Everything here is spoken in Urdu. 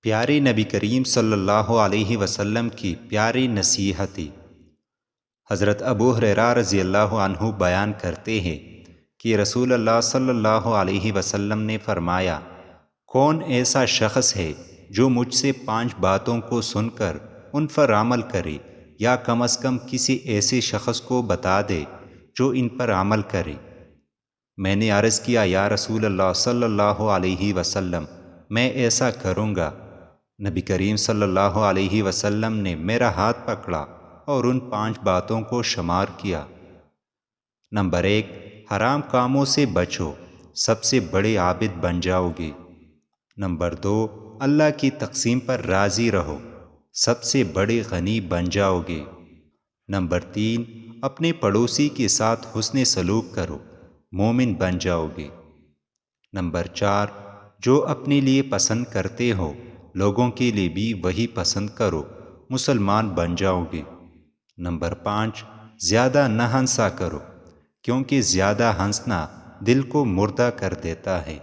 پیارے نبی کریم صلی اللہ علیہ وسلم کی پیاری نصیحتیں۔ حضرت ابو ہریرہ رضی اللہ عنہ بیان کرتے ہیں کہ رسول اللہ صلی اللہ علیہ وسلم نے فرمایا، کون ایسا شخص ہے جو مجھ سے 5 باتوں کو سن کر ان پر عمل کرے، یا کم از کم کسی ایسے شخص کو بتا دے جو ان پر عمل کرے۔ میں نے عرض کیا، یا رسول اللہ صلی اللہ علیہ وسلم، میں ایسا کروں گا۔ نبی کریم صلی اللہ علیہ وسلم نے میرا ہاتھ پکڑا اور ان 5 باتوں کو شمار کیا۔ نمبر 1، حرام کاموں سے بچو، سب سے بڑے عابد بن جاؤ گے۔ نمبر 2، اللہ کی تقسیم پر راضی رہو، سب سے بڑے غنی بن جاؤ گے۔ نمبر 3، اپنے پڑوسی کے ساتھ حسن سلوک کرو، مومن بن جاؤ گے۔ نمبر 4، جو اپنے لیے پسند کرتے ہو لوگوں کے لیے بھی وہی پسند کرو، مسلمان بن جاؤ گے۔ نمبر 5، زیادہ نہ ہنسا کرو، کیونکہ زیادہ ہنسنا دل کو مردہ کر دیتا ہے۔